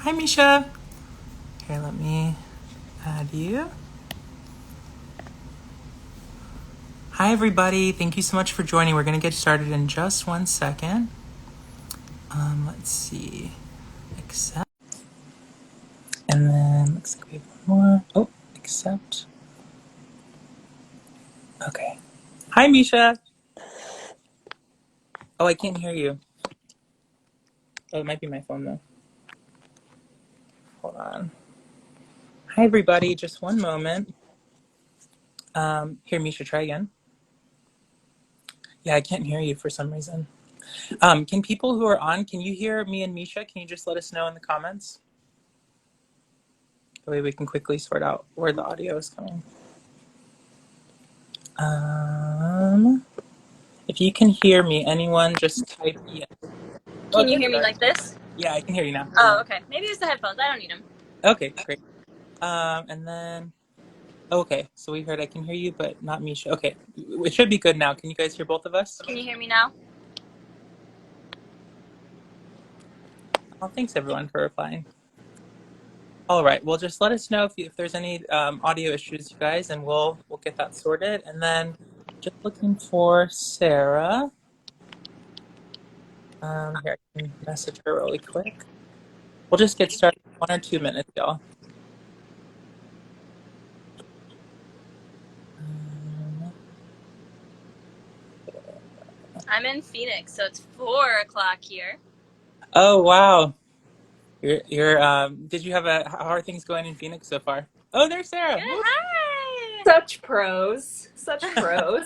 Hi, Misha. Here, let me add you. Hi, everybody. Thank you so much for joining. We're going to get started in just 1 second. Let's see. Accept. And then looks like we have one more. Oh, accept. Okay. Hi, Misha. Oh, I can't hear you. Oh, it might be my phone, though. Hold on. Hi, everybody. Just one moment. Here, Misha, try again. Yeah, I can't hear you for some reason. Can people who are on, can you hear me and Misha? Can you just let us know in the comments? That way we can quickly sort out where the audio is coming. If you can hear me, anyone just type yes. Can you hear me like this? Yeah, I can hear you now. Oh, okay. Maybe it's the headphones. I don't need them. Okay, great. And then, okay, so we heard I can hear you, but not Misha. Okay, it should be good now. Can you guys hear both of us? Can you hear me now? Oh, thanks everyone for replying. All right, well, just let us know if there's any audio issues, you guys, and we'll get that sorted. And then, just looking for Sarah. Here, I can message her really quick. We'll just get started in 1 or 2 minutes, y'all. I'm in Phoenix, so it's 4 o'clock here. Oh, wow. Did you have how are things going in Phoenix so far? Oh, there's Sarah. Good. Woo! Hi. Such pros. Such pros.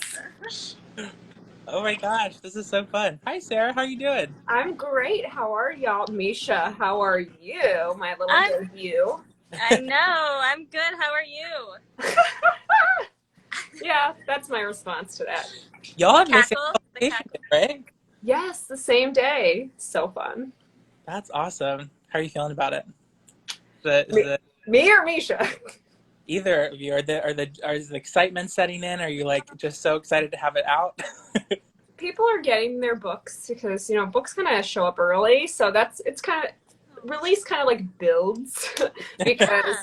Oh my gosh, this is so fun. Hi, Sarah. How are you doing? I'm great. How are y'all? Misha, how are you? My little debut. I know. I'm good. How are you? Yeah, that's my response to that. Y'all have the same Cackle. The publication cackle. day, right? Yes, the same day. So fun. That's awesome. How are you feeling about it? Is Me, the me or Misha? either of you is the excitement setting in? Are you like just so excited to have it out? People are getting their books because, books kind of show up early. So it's kind of, release kind of like builds because,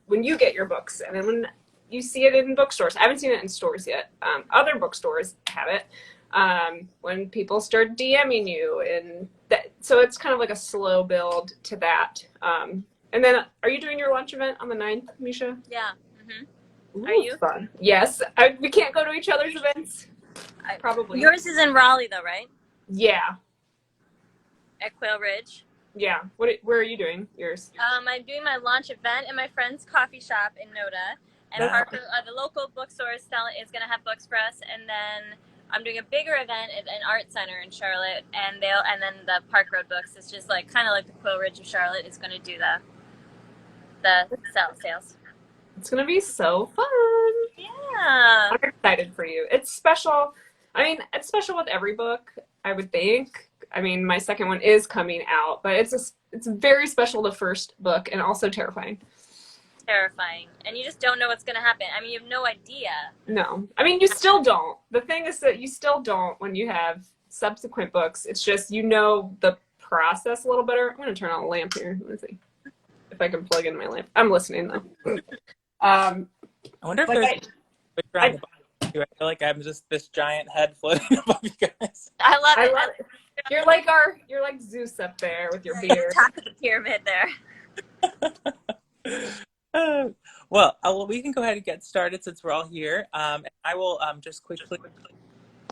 when you get your books and then when you see it in bookstores, I haven't seen it in stores yet. Other bookstores have it. When people start DMing you and so it's kind of like a slow build to that. And then are you doing your launch event on the 9th, Misha? Yeah. Ooh, Are you? fun. Yes. We can't go to each other's events. Probably. Yours is in Raleigh, though, right? Yeah. At Quail Ridge. Yeah. Where are you doing yours? I'm doing my launch event in my friend's coffee shop in Noda, and Parker, the local bookstore is going to have books for us, and then I'm doing a bigger event at an art center in Charlotte, and then the Park Road Books is just like kind of like the Quail Ridge of Charlotte is going to do the sales. It's gonna be so fun. Yeah. I'm excited for you. It's special. I mean, it's special with every book, I would think. I mean, my second one is coming out, but it's very special, the first book, and also terrifying. Terrifying. And you just don't know what's going to happen. I mean, you have no idea. No. I mean, you still don't. The thing is that you still don't when you have subsequent books. It's just the process a little better. I'm going to turn on a lamp here. Let's see if I can plug in my lamp. I'm listening, though. I wonder if there's around the bottom too. I feel like I'm just this giant head floating above you guys. I love it. You're like Zeus up there with your beard. Top of the pyramid there. Well, we can go ahead and get started since we're all here. And I will just quickly,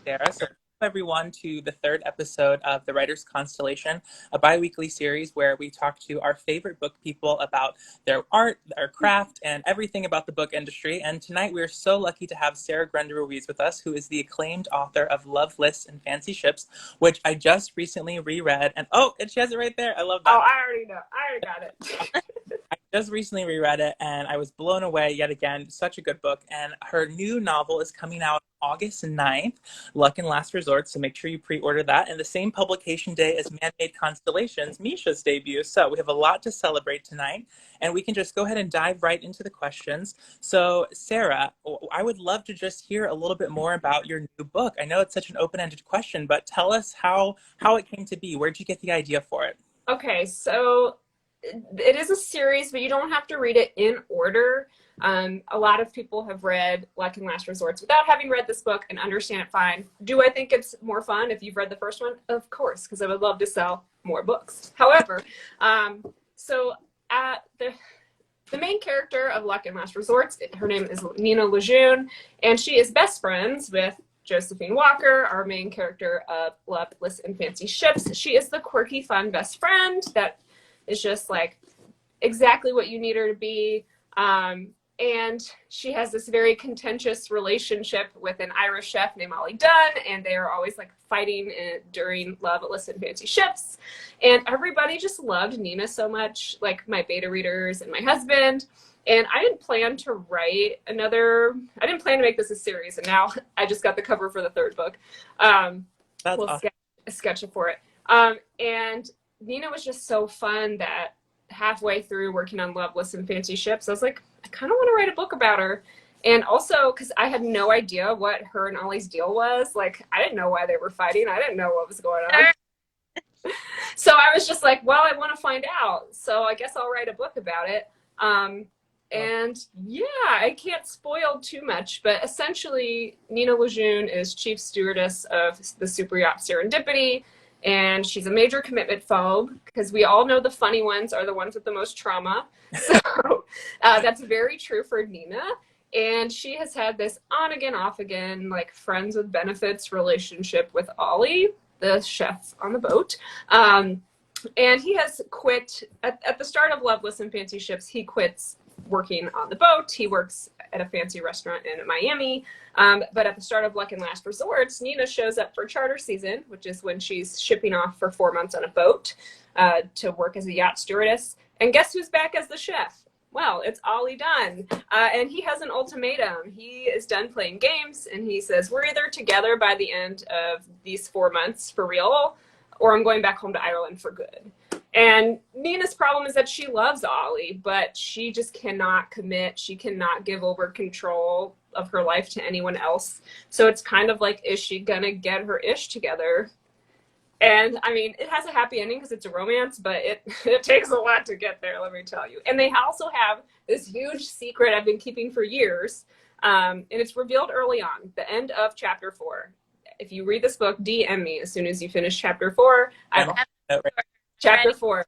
Sarah. So, everyone to the third episode of the Writer's Constellation, a bi-weekly series where we talk to our favorite book people about their art, their craft, and everything about the book industry. And tonight we're so lucky to have Sarah Grunder Ruiz with us, who is the acclaimed author of Love Lists and Fancy Ships, which I just recently reread. And she has it right there. I love that. Oh, I already know. I already got it. I just recently reread it and I was blown away yet again. Such a good book. And her new novel is coming out August 9th, Luck and Last Resort. So make sure you pre-order that. And the same publication day as Man-Made Constellations, Misha's debut. So we have a lot to celebrate tonight. And we can just go ahead and dive right into the questions. So Sarah, I would love to just hear a little bit more about your new book. I know it's such an open-ended question, but tell us how it came to be. Where'd you get the idea for it? Okay, so it is a series, but you don't have to read it in order. A lot of people have read Luck and Last Resorts without having read this book and understand it fine. Do I think it's more fun if you've read the first one? Of course, because I would love to sell more books. However, the main character of Luck and Last Resorts, her name is Nina Lejeune, and she is best friends with Josephine Walker, our main character of Love, Bliss, and Fancy Ships. She is the quirky, fun best friend that is just like exactly what you need her to be. And she has this very contentious relationship with an Irish chef named Ollie Dunn, and they are always like fighting during Love, Bliss, and Fancy Ships. And everybody just loved Nina so much, like my beta readers and my husband. And I didn't plan to make this a series, and now I just got the cover for the third book. That's awesome. Sketch for it. And Nina was just so fun that halfway through working on Love, Bliss, and Fancy Ships, I was like, I kind of want to write a book about her. And also, because I had no idea what her and Ollie's deal was. Like, I didn't know why they were fighting. I didn't know what was going on. So I was just like, well, I want to find out. So I guess I'll write a book about it. And yeah, I can't spoil too much, but essentially Nina Lejeune is chief stewardess of the super yacht Serendipity, and she's a major commitment phobe, because we all know the funny ones are the ones with the most trauma. So that's very true for Nina. And she has had this on again, off again, like friends with benefits relationship with Ollie, the chef on the boat. And he has quit at the start of Love, Bliss, and Fancy Ships. He quits working on the boat. He works at a fancy restaurant in Miami. But at the start of Luck and Last Resorts, Nina shows up for charter season, which is when she's shipping off for 4 months on a boat to work as a yacht stewardess. And guess who's back as the chef? Well, it's Ollie Dunn. And he has an ultimatum. He is done playing games, and he says, we're either together by the end of these 4 months for real, or I'm going back home to Ireland for good. And Nina's problem is that she loves Ollie, but she just cannot commit. She cannot give over control of her life to anyone else. So it's kind of like, is she gonna get her ish together? And I mean, it has a happy ending because it's a romance, but it takes a lot to get there, let me tell you. And they also have this huge secret I've been keeping for years. And it's revealed early on, the end of chapter 4. If you read this book, DM me as soon as you finish chapter 4. Chapter 4.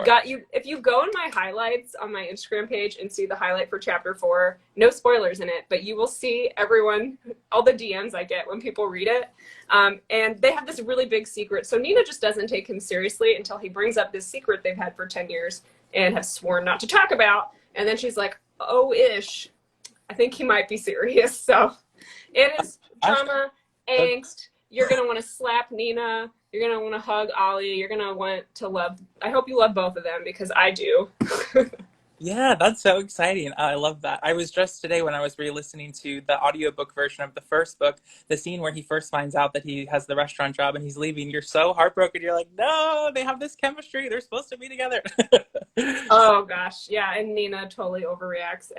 Got you. If you go in my highlights on my Instagram page and see the highlight for chapter 4, no spoilers in it, but you will see all the DMs I get when people read it. And they have this really big secret. So Nina just doesn't take him seriously until he brings up this secret they've had for 10 years and have sworn not to talk about. And then she's like, oh-ish, I think he might be serious. So it is drama, angst. You're going to want to slap Nina. You're going to want to hug Ollie. You're going to want to love. I hope you love both of them, because I do. Yeah, that's so exciting. I love that. I was just today, when I was re-listening to the audiobook version of the first book, the scene where he first finds out that he has the restaurant job and he's leaving, you're so heartbroken. You're like, no, they have this chemistry. They're supposed to be together. Oh, gosh. Yeah, and Nina totally overreacts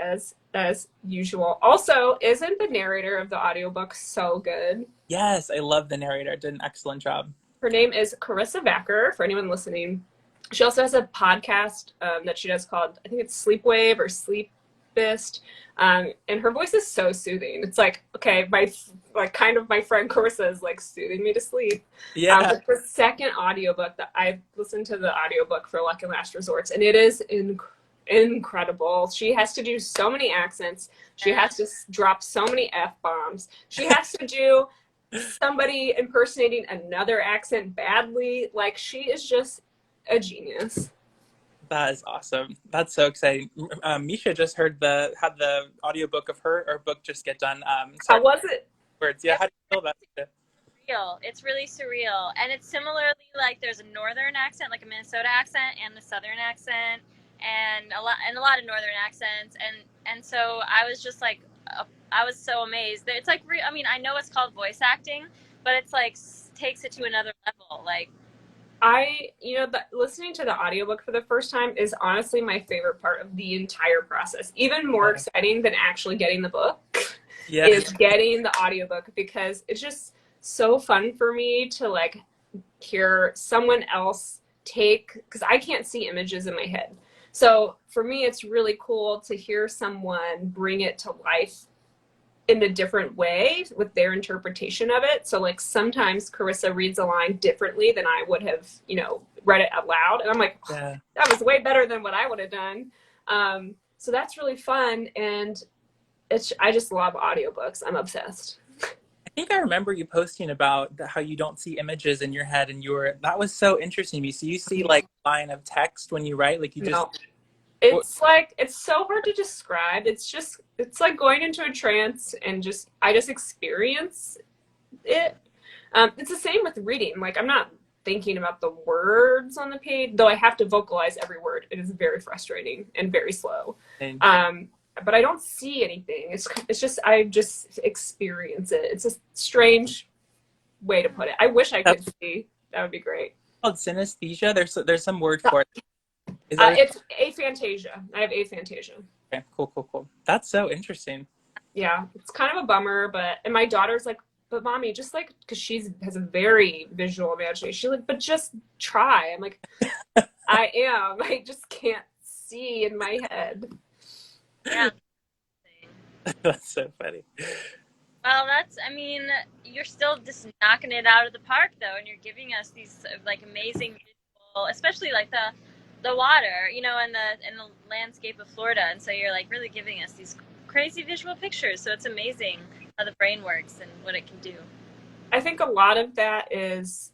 as usual. Also, isn't the narrator of the audiobook so good? Yes, I love the narrator. Did an excellent job. Her name is Carissa Backer, for anyone listening. She also has a podcast that she does called, I think it's Sleepwave or Sleepist. And her voice is so soothing. It's like, okay, my friend Carissa is like soothing me to sleep. Yeah. It's the second audiobook that I've listened to, the audiobook for Luck and Last Resorts, and it is incredible. She has to do so many accents. She has to drop so many F-bombs. She has to do somebody impersonating another accent badly. Like, she is just a genius. That is awesome. That's so exciting. Misha just had the audiobook of her book just get done. How was it? Words. Yeah, how do you feel about it? It's really surreal, and it's similarly like there's a northern accent, like a Minnesota accent, and the southern accent, and a lot of northern accents, and so I was just like, I was so amazed. It's like, I mean, I know it's called voice acting, but it's like takes it to another level. Like, listening to the audiobook for the first time is honestly my favorite part of the entire process. Even more exciting than actually getting the book is getting the audiobook, because it's just so fun for me to like hear someone else take, because I can't see images in my head. So for me, it's really cool to hear someone bring it to life in a different way with their interpretation of it. So like sometimes Carissa reads a line differently than I would have, read it out loud. And I'm like, oh, Yeah. that was way better than what I would have done. So that's really fun. And I just love audiobooks. I'm obsessed. I think I remember you posting about how you don't see images in your head, and that was so interesting to me. So you see like a line of text when you write, like you just. No. It's so hard to describe. It's like going into a trance and I just experience it. It's the same with reading. Like I'm not thinking about the words on the page, though I have to vocalize every word. It is very frustrating and very slow. But I don't see anything. It's just I just experience it. It's a strange way to put it. I wish I could see. That would be great. Called synesthesia. There's some word for it. It's aphantasia. I have aphantasia. Okay, cool. That's so interesting. Yeah, it's kind of a bummer, and my daughter's like, but mommy, just like, because has a very visual imagination. She's like, but just try. I'm like, I just can't see in my head. Yeah. That's so funny. Well, you're still just knocking it out of the park though, and you're giving us these like amazing visual, especially like the water, and the landscape of Florida, and so you're like really giving us these crazy visual pictures. So it's amazing how the brain works and what it can do. I think a lot of that is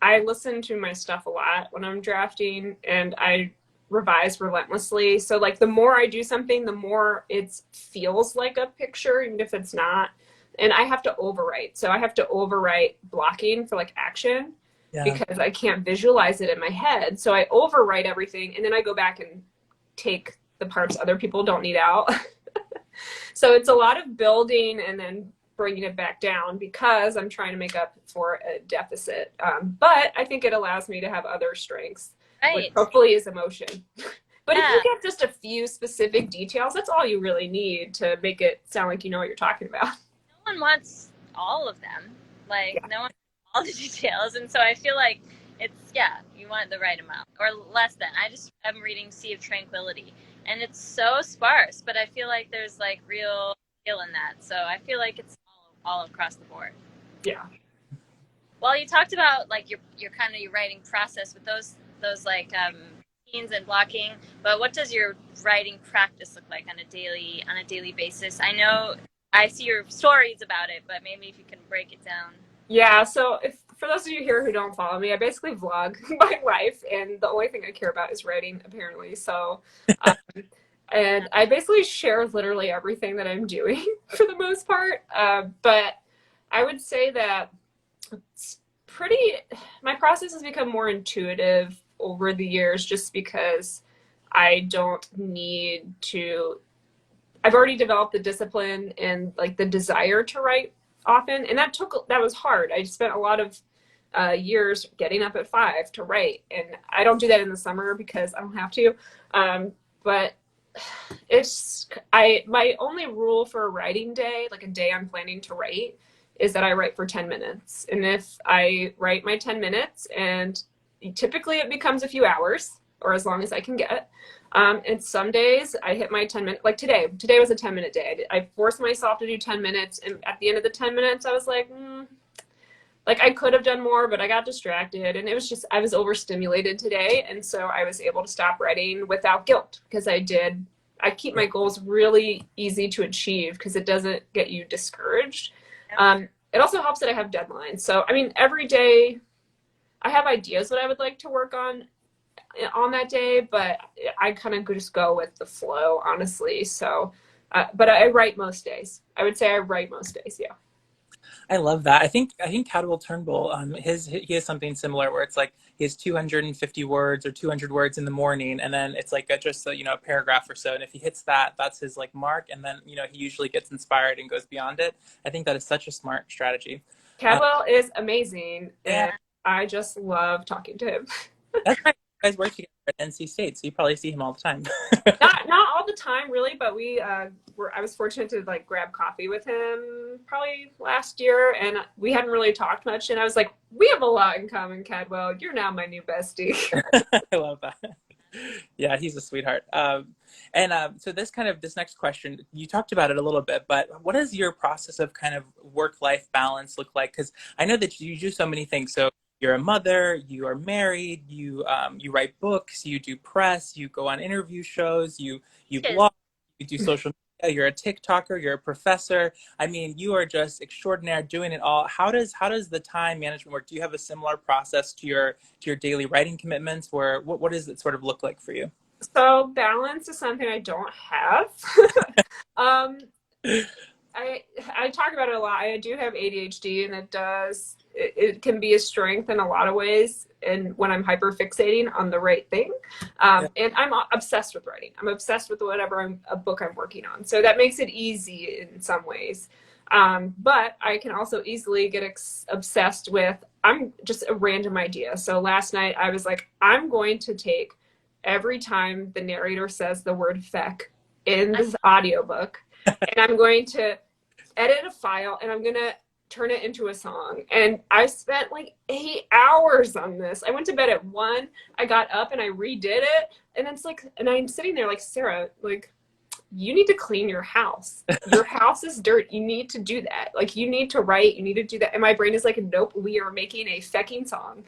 I listen to my stuff a lot when I'm drafting, and I revise relentlessly. So like the more I do something, the more it feels like a picture, even if it's not. And I have to overwrite. So I have to overwrite blocking for like action. Yeah. Because I can't visualize it in my head. So I overwrite everything, and then I go back and take the parts other people don't need out. So it's a lot of building and then bringing it back down because I'm trying to make up for a deficit. But I think it allows me to have other strengths, which hopefully is emotion. But if you get just a few specific details, that's all you really need to make it sound like you know what you're talking about. No one wants all of them. No one all the details, and so I feel like you want the right amount or less than. I'm reading Sea of Tranquility, and it's so sparse, but I feel like there's like real skill in that, so I feel like it's all across the board. Yeah. Well, you talked about like your kind of your writing process with those like scenes and blocking, but what does your writing practice look like on a daily basis? I know I see your stories about it, but maybe if you can break it down. Yeah, so for those of you here who don't follow me, I basically vlog my life, and the only thing I care about is writing, apparently. So, and I basically share literally everything that I'm doing for the most part. But I would say that my process has become more intuitive over the years, just because I don't need to. I've already developed the discipline and like the desire to write often, and that was hard. I spent a lot of years getting up at 5 to write, and I don't do that in the summer because I don't have to. But my only rule for a writing day, like a day I'm planning to write, is that I write for 10 minutes. And if I write my 10 minutes, and typically it becomes a few hours or as long as I can get. And some days I hit my 10 minutes, like today was a 10-minute day. I forced myself to do 10 minutes. And at the end of the 10 minutes, I was like, like I could have done more, but I got distracted, and it was just, I was overstimulated today. And so I was able to stop writing without guilt, because I keep my goals really easy to achieve because it doesn't get you discouraged. It also helps that I have deadlines. So, I mean, every day I have ideas what I would like to work on that day, but I kind of just go with the flow, honestly. So, but I write most days. I would say I write most days. Yeah. I love that. I think Cadwell Turnbull, he has something similar where it's like he has 250 words or 200 words in the morning, and then it's like a paragraph or so. And if he hits that, that's his like mark. And then, he usually gets inspired and goes beyond it. I think that is such a smart strategy. Cadwell is amazing. Yeah. And I just love talking to him. You guys work together at NC State, so you probably see him all the time. Not all the time, really, but I was fortunate to like grab coffee with him probably last year, and we hadn't really talked much. And I was like, "We have a lot in common, Cadwell. You're now my new bestie." I love that. Yeah, he's a sweetheart. So this next question, you talked about it a little bit, but what does your process of kind of work-life balance look like? Because I know that you do so many things. So you're a mother, you are married, you write books, you do press, you go on interview shows, you blog, you do social media, you're a TikToker, you're a professor. I mean, you are just extraordinary doing it all. How does the time management work? Do you have a similar process to your daily writing commitments? Where what does it sort of look like for you? So balance is something I don't have. um, I talk about it a lot. I do have ADHD, and it can be a strength in a lot of ways. And when I'm hyper fixating on the right thing, and I'm obsessed with writing. I'm obsessed with whatever a book I'm working on. So that makes it easy in some ways. But I can also easily get obsessed with just a random idea. So last night I was like, I'm going to take every time the narrator says the word feck in this audiobook, and I'm going to edit a file, and I'm going to turn it into a song. And I spent like 8 hours on this. I went to bed at 1. I got up and I redid it. And it's like, and I'm sitting there like, Sarah, like, you need to clean your house. Your house is dirt. You need to do that. Like, you need to write. You need to do that. And my brain is like, nope, we are making a fecking song.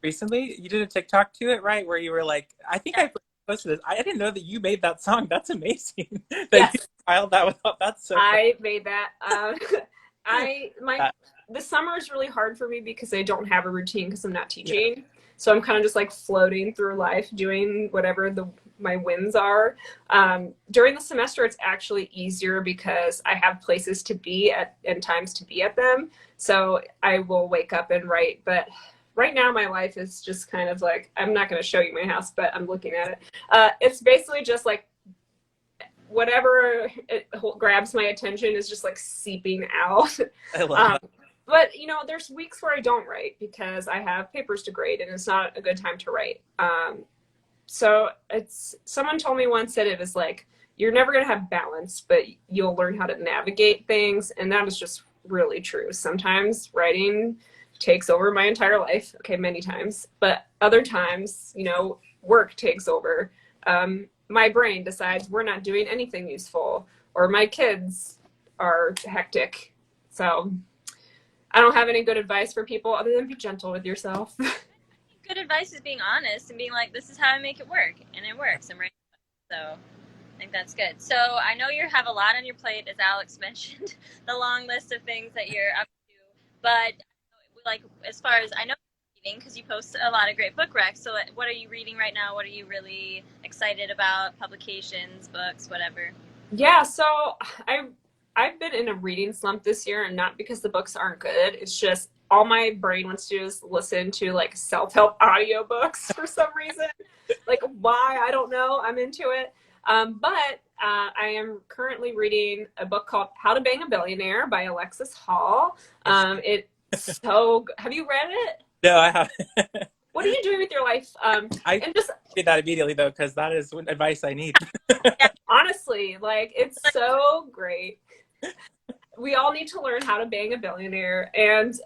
Recently, you did a TikTok to it, right? Where you were like, I think I posted this. I didn't know that you made that song. That's amazing. That you filed that without. That's so. I made that. The summer is really hard for me because I don't have a routine because I'm not teaching. Yeah. So I'm kind of just like floating through life, doing whatever my whims are. During the semester, it's actually easier because I have places to be at and times to be at them. So I will wake up and write, but right now, my life is just kind of like, I'm not going to show you my house, but I'm looking at it. It's basically just like whatever grabs my attention is just like seeping out. I love that. But, there's weeks where I don't write because I have papers to grade and it's not a good time to write. So someone told me once that it was like, you're never going to have balance, but you'll learn how to navigate things. And that is just really true. Sometimes writing takes over my entire life. Okay, many times. But other times, work takes over. My brain decides we're not doing anything useful, or my kids are hectic. So I don't have any good advice for people other than be gentle with yourself. Good advice is being honest and being like, this is how I make it work, and it works. I'm right. So I think that's good. So I know you have a lot on your plate, as Alex mentioned, the long list of things that you're up to. But like, as far as I know, reading, because you post a lot of great book recs. So what are you reading right now? What are you really excited about? Publications, books, whatever. Yeah, so I've been in a reading slump this year, and not because the books aren't good. It's just all my brain wants to do is listen to like self-help audiobooks for some reason. Like, why? I don't know. I'm into it. But I am currently reading a book called How to Bang a Billionaire by Alexis Hall. Have you read it? No, I haven't. What are you doing with your life? I read that immediately though, because that is advice I need. Honestly, like, it's so great. We all need to learn how to bang a billionaire. And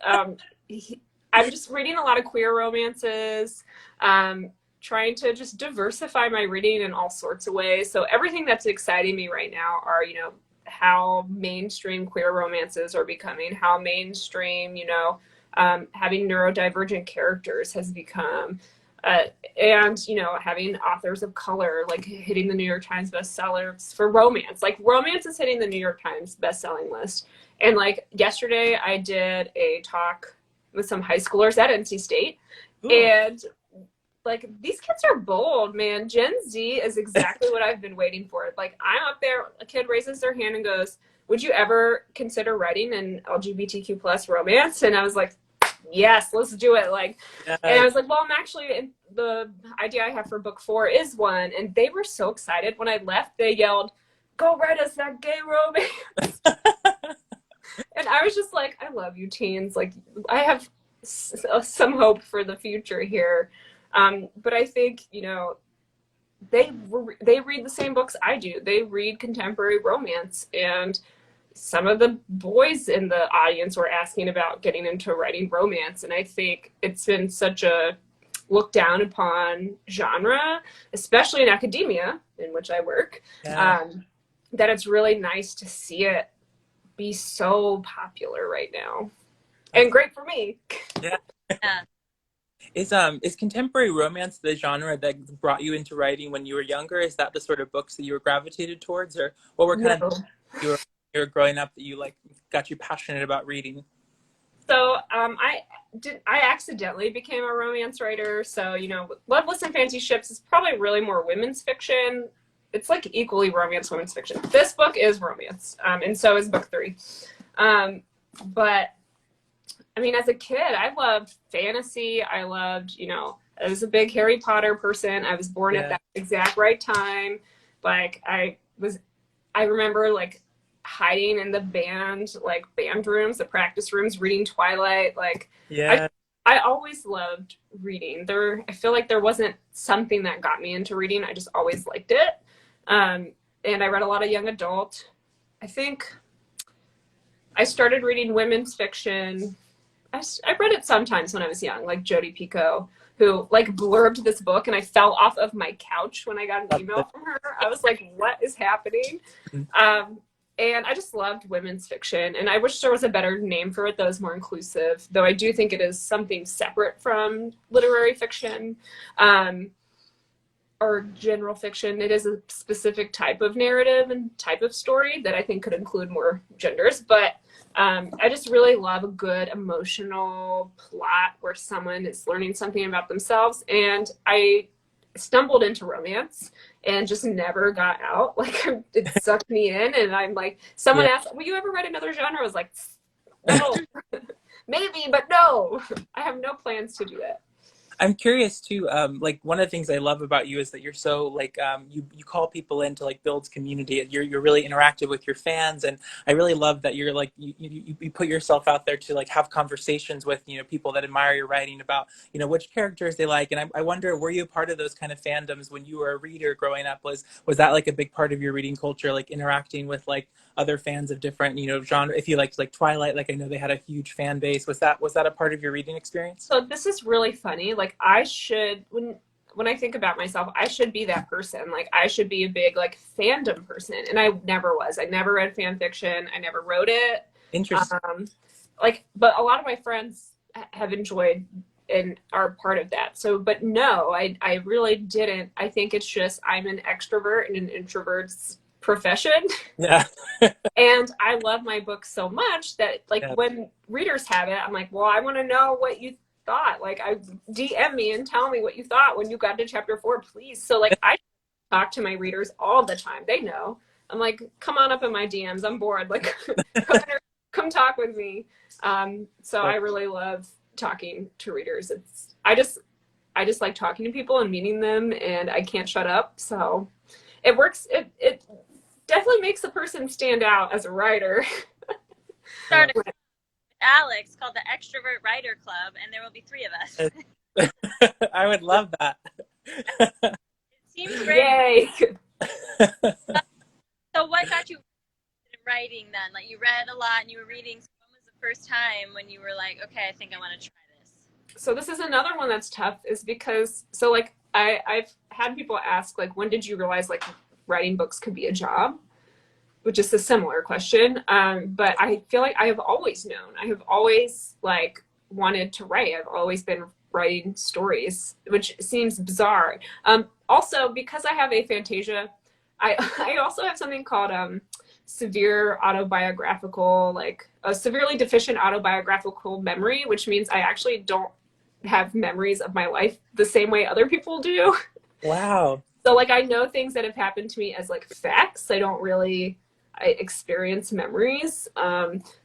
I'm just reading a lot of queer romances, trying to just diversify my reading in all sorts of ways. So everything that's exciting me right now are, how mainstream queer romances are becoming, how mainstream, having neurodivergent characters has become, and, having authors of color, like, hitting the New York Times bestsellers for romance. Like, romance is hitting the New York Times bestselling list. And, like, yesterday I did a talk with some high schoolers at NC State. Ooh. And, like, these kids are bold, man. Gen Z is exactly what I've been waiting for. Like, I'm up there, a kid raises their hand and goes, would you ever consider writing an LGBTQ plus romance? And I was like, yes, let's do it. Like, yes. And I was like, well, I'm actually, the idea I have for book 4 is one. And they were so excited. When I left, they yelled, go write us that gay romance. And I was just like, I love you teens. Like, I have some hope for the future here. But I think, you know, they read the same books I do. They read contemporary romance, and some of the boys in the audience were asking about getting into writing romance, and I think it's been such a looked down upon genre, especially in academia, in which I work, that it's really nice to see it be so popular right now, and great for me. Yeah. Is contemporary romance the genre that brought you into writing when you were younger? Is that the sort of books that you were gravitated towards, or what were kind of you were growing up that you like got you passionate about reading? So I accidentally became a romance writer. So, you know, Loveless and Fancy Ships is probably really more women's fiction. It's like equally romance, women's fiction. This book is romance, and so is book 3. But I mean, as a kid, I loved fantasy. I loved, you know, I was a big Harry Potter person. I was born at that exact right time. Like I remember like hiding in the band rooms, the practice rooms, reading Twilight. Like, I always loved reading. I feel like there wasn't something that got me into reading. I just always liked it. And I read a lot of young adult. I think I started reading women's fiction. I read it sometimes when I was young, like Jodi Picoult, who like blurbed this book, and I fell off of my couch when I got an email from her. I was like, what is happening? And I just loved women's fiction, and I wish there was a better name for it that was more inclusive, though I do think it is something separate from literary fiction or general fiction. It is a specific type of narrative and type of story that I think could include more genders, but I just really love a good emotional plot where someone is learning something about themselves. And I stumbled into romance and just never got out. Like it sucked me in, and I'm like, someone asked, will you ever write another genre? I was like, no, maybe, but no, I have no plans to do it. I'm curious too. Like one of the things I love about you is that you're so like you call people in to like build community. You're really interactive with your fans, and I really love that you're like you put yourself out there to like have conversations with, you know, people that admire your writing about, you know, which characters they like. And I wonder, were you a part of those kind of fandoms when you were a reader growing up? Was that like a big part of your reading culture, like interacting with like other fans of different, you know, genre? If you liked like Twilight, like I know they had a huge fan base. Was that a part of your reading experience? So this is really funny. Like I should, when I think about myself, I should be that person. Like I should be a big like fandom person, and I never was. I never read fan fiction. I never wrote it. Interesting. But a lot of my friends have enjoyed and are part of that. So, but no, I really didn't. I think it's just I'm an extrovert in an introvert's profession. Yeah. And I love my book so much that like when readers have it, I'm like, well, I want to know what you thought. Like I DM me and tell me what you thought when you got to chapter 4, please. So like I talk to my readers all the time. They know. I'm like, come on up in my DMs. I'm bored. Like come talk with me. So I really love talking to readers. I just like talking to people and meeting them, and I can't shut up. So it works. It definitely makes a person stand out as a writer. Started with Alex called the Extrovert Writer Club, and there will be 3 of us. I would love that. It seems great. Yay. So what got you in writing then? Like you read a lot and you were reading. So when was the first time when you were like, okay, I think I want to try this? So this is another one that's tough, is because, so like I've had people ask, like, when did you realize like writing books could be a job? Which is a similar question. But I feel like I have always known. I have always like wanted to write. I've always been writing stories, which seems bizarre. Also, because I have aphantasia, I also have something called severe autobiographical, like a severely deficient autobiographical memory, which means I actually don't have memories of my life the same way other people do. Wow. So like I know things that have happened to me as like facts. I experience memories.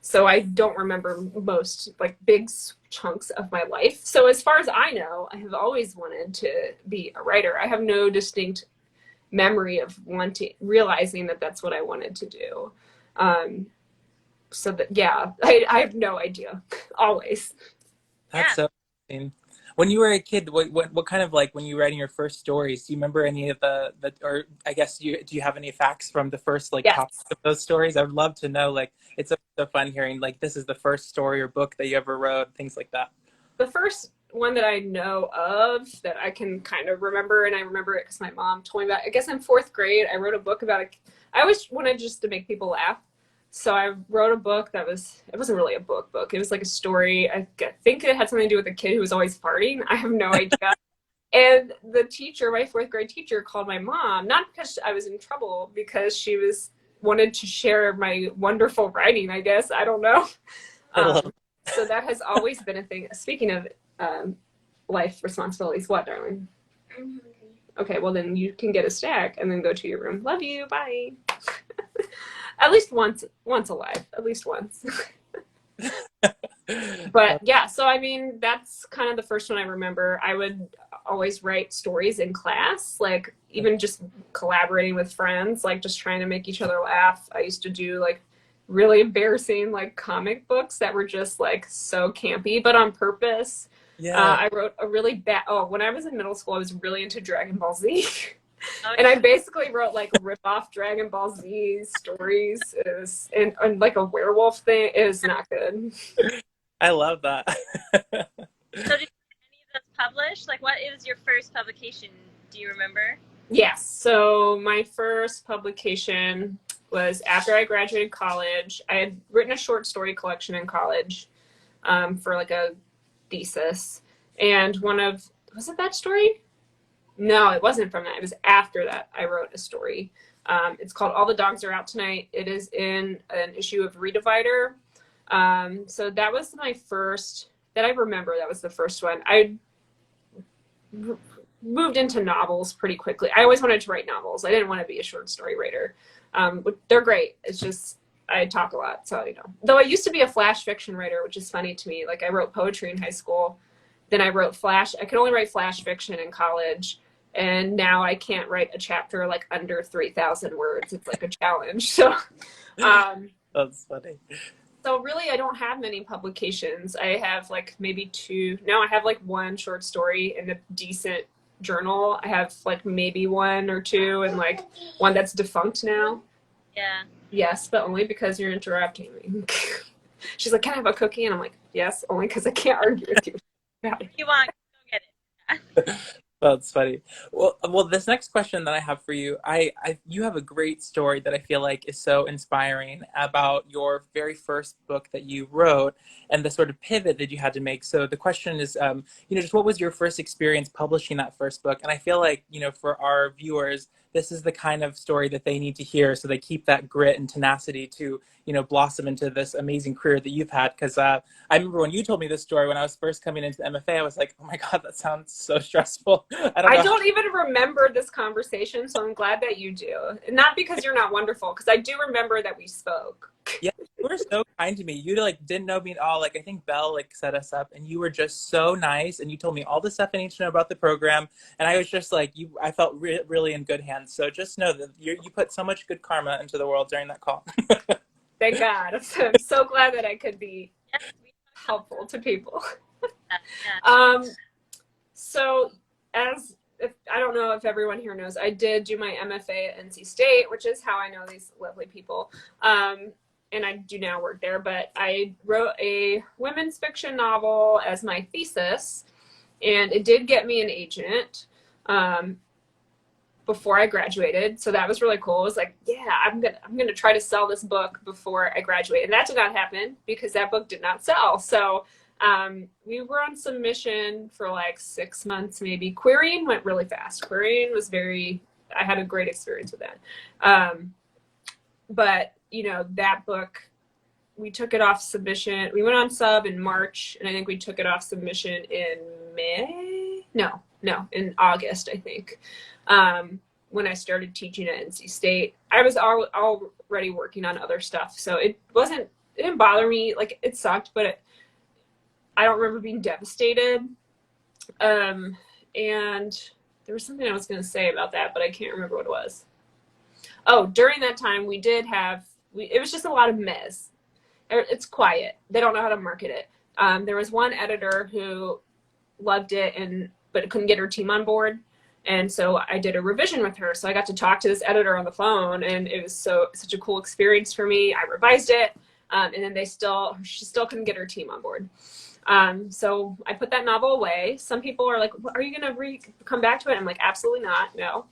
So I don't remember most like big chunks of my life. So as far as I know, I have always wanted to be a writer. I have no distinct memory of realizing that that's what I wanted to do. So that, yeah, I have no idea, always. That's so interesting. When you were a kid, what kind of like when you were writing your first stories, do you remember any of the or I guess do you have any facts from the first like Yes. copy of those stories? I would love to know. Like it's so fun hearing like this is the first story or book that you ever wrote, things like that. The first one that I know of that I can kind of remember, and I remember it because my mom told me about it. I guess in fourth grade, I wrote a book about I always wanted just to make people laugh. So I wrote a book that it wasn't really a book. It was like a story. I think it had something to do with a kid who was always farting. I have no idea. And the teacher, my fourth grade teacher, called my mom, not because I was in trouble, because she wanted to share my wonderful writing, I guess. I don't know. I love So that has always been a thing. Speaking of life responsibilities, what, darling? Okay, well then you can get a stack and then go to your room. Love you. Bye. At least once alive. At least once. But yeah, so I mean, that's kind of the first one I remember. I would always write stories in class, like even just collaborating with friends, like just trying to make each other laugh. I used to do like really embarrassing like comic books that were just like so campy, but on purpose. Yeah. I wrote a really bad, when I was in middle school, I was really into Dragon Ball Z. And I basically wrote like rip-off Dragon Ball Z stories and like a werewolf thing. It is not good. I love that. So did any of those published? Like, what is your first publication? Do you remember? Yes. So my first publication was after I graduated college. I had written a short story collection in college for like a thesis. And was it that story? No, it wasn't from that. It was after that I wrote a story. It's called All the Dogs Are Out Tonight. It is in an issue of Redivider. So that was my first, that I remember, that was the first one. I moved into novels pretty quickly. I always wanted to write novels. I didn't want to be a short story writer. They're great. It's just, I talk a lot, so you know. Though I used to be a flash fiction writer, which is funny to me. Like I wrote poetry in high school. Then I wrote I could only write flash fiction in college. And now I can't write a chapter like under 3,000 words. It's like a challenge. So, That's funny. so really I don't have many publications. I have like maybe two. Now I have like one short story in a decent journal. I have like maybe one or two and like one that's defunct now. Yeah. Yes, but only because you're interrupting me. She's like, can I have a cookie? And I'm like, yes, only because I can't argue with you about it. If you want, go get it. That's funny. Well, this next question that I have for you, you have a great story that I feel like is so inspiring about your very first book that you wrote and the sort of pivot that you had to make. So the question is, just what was your first experience publishing that first book? And I feel like, for our viewers, this is the kind of story that they need to hear so they keep that grit and tenacity to, blossom into this amazing career that you've had. Because I remember when you told me this story when I was first coming into the MFA, I was like, oh my God, that sounds so stressful. I don't even remember this conversation, so I'm glad that you do. Not because you're not wonderful, because I do remember that we spoke. Yeah, you were so kind to me. You didn't know me at all. Like I think Belle set us up, and you were just so nice. And you told me all the stuff I need to know about the program, and I was just like I felt really in good hands. So just know that you put so much good karma into the world during that call. Thank God. I'm so glad that I could be helpful to people. So I don't know if everyone here knows, I did do my MFA at NC State, which is how I know these lovely people. And I do now work there, but I wrote a women's fiction novel as my thesis, and it did get me an agent before I graduated. So that was really cool. It was like, yeah, I'm gonna try to sell this book before I graduate. And that did not happen because that book did not sell. So we were on submission for like 6 months, maybe. Querying went really fast. Querying was I had a great experience with that. But, that book, we took it off submission. We went on sub in March, and I think we took it off submission in May. No, in August, I think. When I started teaching at NC State, I was already working on other stuff. So it didn't bother me. Like, it sucked, but I don't remember being devastated. And there was something I was going to say about that, but I can't remember what it was. Oh, during that time, it was just a lot of mezz. It's quiet. They don't know how to market it. There was one editor who loved it but couldn't get her team on board. And so I did a revision with her. So I got to talk to this editor on the phone, and it was such a cool experience for me. I revised it, and then she still couldn't get her team on board. So I put that novel away. Some people are like, are you going to come back to it? I'm like, absolutely not. No.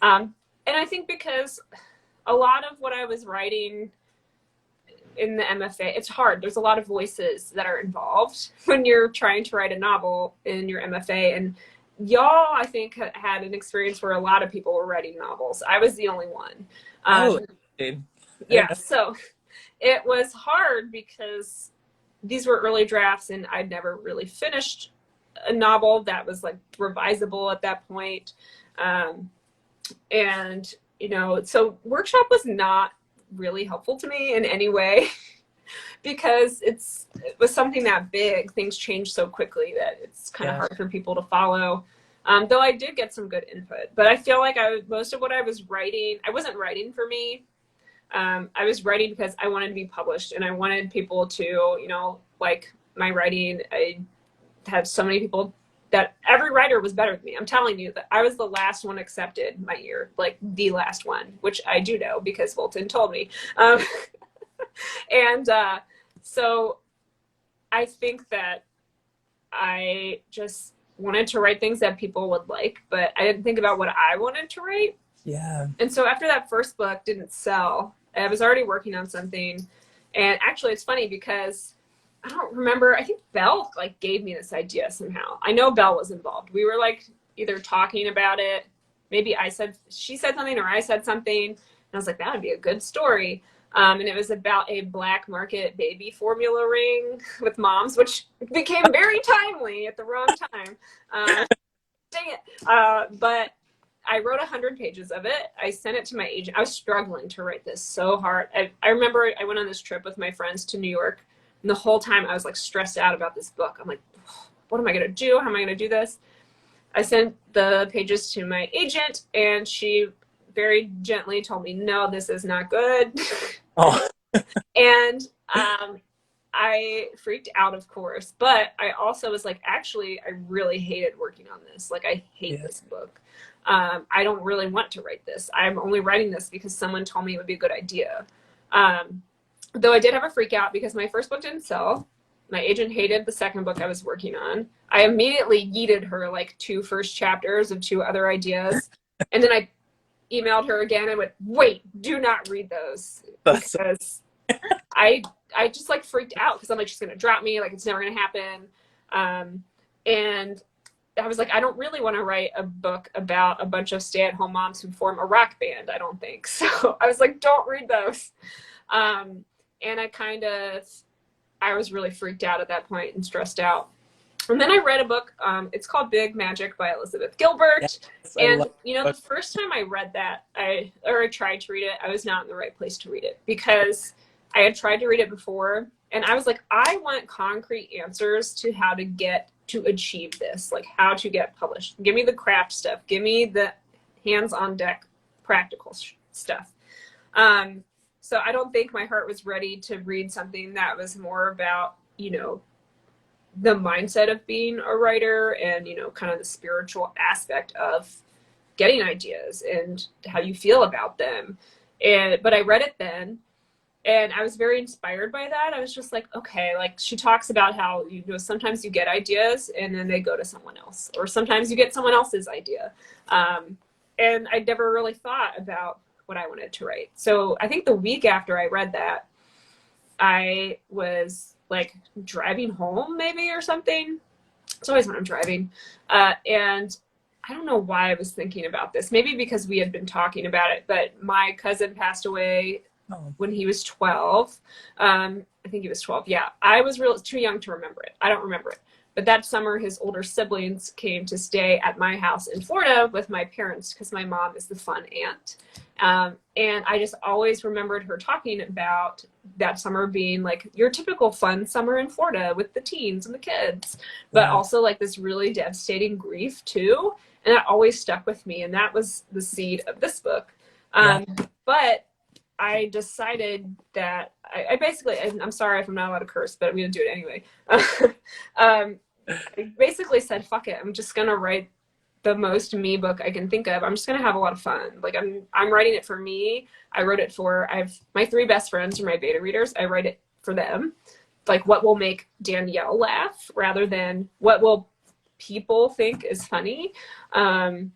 And I think because a lot of what I was writing in the MFA, it's hard. There's a lot of voices that are involved when you're trying to write a novel in your MFA. And y'all, I think, had an experience where a lot of people were writing novels. I was the only one. Yeah, so it was hard because these were early drafts and I'd never really finished a novel that was like revisable at that point. And, you know, so workshop was not really helpful to me in any way because it was something that big. Things change so quickly that it's kind of hard for people to follow. Though I did get some good input, but I feel like most of what I was writing, I wasn't writing for me. I was writing because I wanted to be published and I wanted people to, you know, like my writing. I had so many people that every writer was better than me. I'm telling you that I was the last one accepted my year, like the last one, which I do know because Fulton told me. So I think that I just wanted to write things that people would like, but I didn't think about what I wanted to write. Yeah. And so after that first book didn't sell, I was already working on something. And actually it's funny because I don't remember, I think Belle like gave me this idea somehow. I know Belle was involved. We were like either talking about it. Maybe she said something or I said something. And I was like, that would be a good story. And it was about a black market baby formula ring with moms, which became very timely at the wrong time. Dang it. But I wrote 100 pages of it. I sent it to my agent. I was struggling to write this so hard. I remember I went on this trip with my friends to New York, and the whole time I was like stressed out about this book. I'm like, what am I going to do? How am I going to do this? I sent the pages to my agent, and she very gently told me, no, this is not good. Oh. And I freaked out, of course, but I also was like, actually, I really hated working on this. Like, I hate this book. I don't really want to write this. I'm only writing this because someone told me it would be a good idea. Though I did have a freak out because my first book didn't sell. My agent hated the second book I was working on. I immediately yeeted her like 2 first chapters of 2 other ideas. And then I emailed her again and went, wait, do not read those. Because I just like freaked out because I'm like, she's going to drop me. Like, it's never going to happen. And I was like, I don't really want to write a book about a bunch of stay-at-home moms who form a rock band, I don't think. So I was like, don't read those. And I was really freaked out at that point and stressed out. And then I read a book, it's called Big Magic by Elizabeth Gilbert. Yes, and, you know, the first time I read that, I tried to read it, I was not in the right place to read it because I had tried to read it before. And I was like, I want concrete answers to how to achieve this, like how to get published. Give me the craft stuff. Give me the hands-on deck practical stuff. So I don't think my heart was ready to read something that was more about, you know, the mindset of being a writer and, you know, kind of the spiritual aspect of getting ideas and how you feel about them. But I read it then and I was very inspired by that. I was just like, okay, like she talks about how, you know, sometimes you get ideas and then they go to someone else, or sometimes you get someone else's idea. And I never really thought about what I wanted to write. So I think the week after I read that, I was like driving home maybe or something. It's always when I'm driving. And I don't know why I was thinking about this. Maybe because we had been talking about it, but my cousin passed away when he was 12. I think he was 12. Yeah, I was too young to remember it. I don't remember it. But that summer, his older siblings came to stay at my house in Florida with my parents because my mom is the fun aunt. And I just always remembered her talking about that summer being like your typical fun summer in Florida with the teens and the kids, but also like this really devastating grief too. And that always stuck with me. And that was the seed of this book. But I decided that I basically, and I'm sorry if I'm not allowed to curse, but I'm going to do it anyway. I basically said, fuck it. I'm just going to write the most me book I can think of. I'm just going to have a lot of fun. Like I'm writing it for me. I wrote it for, my 3 best friends are my beta readers. I write it for them. Like what will make Danielle laugh rather than what will people think is funny. And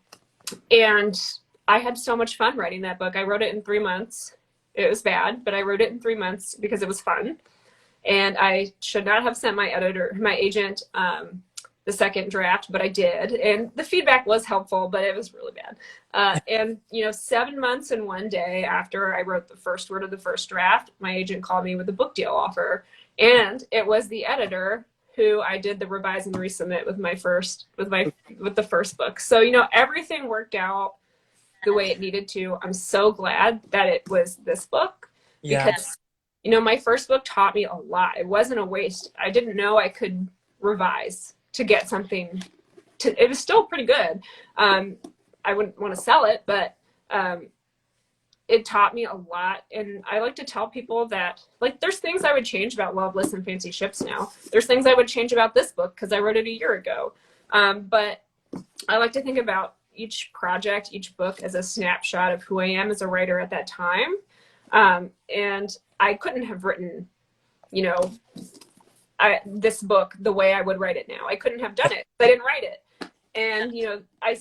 I had so much fun writing that book. I wrote it in 3 months. It was bad, but I wrote it in 3 months because it was fun. And I should not have sent my agent, the second draft, but I did. And the feedback was helpful, but it was really bad. And, 7 months and 1 day after I wrote the first word of the first draft, my agent called me with a book deal offer. And it was the editor who I did the revise and resubmit with with the first book. So, everything worked out the way it needed to. I'm so glad that it was this book because, my first book taught me a lot. It wasn't a waste. I didn't know I could revise to get something it was still pretty good. I wouldn't want to sell it, but, it taught me a lot. And I like to tell people that, like, there's things I would change about Love, Lists, and Fancy Ships now. There's things I would change about this book because I wrote it a year ago. But I like to think about each project, each book as a snapshot of who I am as a writer at that time. And I couldn't have written, this book the way I would write it now. I couldn't have done it. I didn't write it. And, I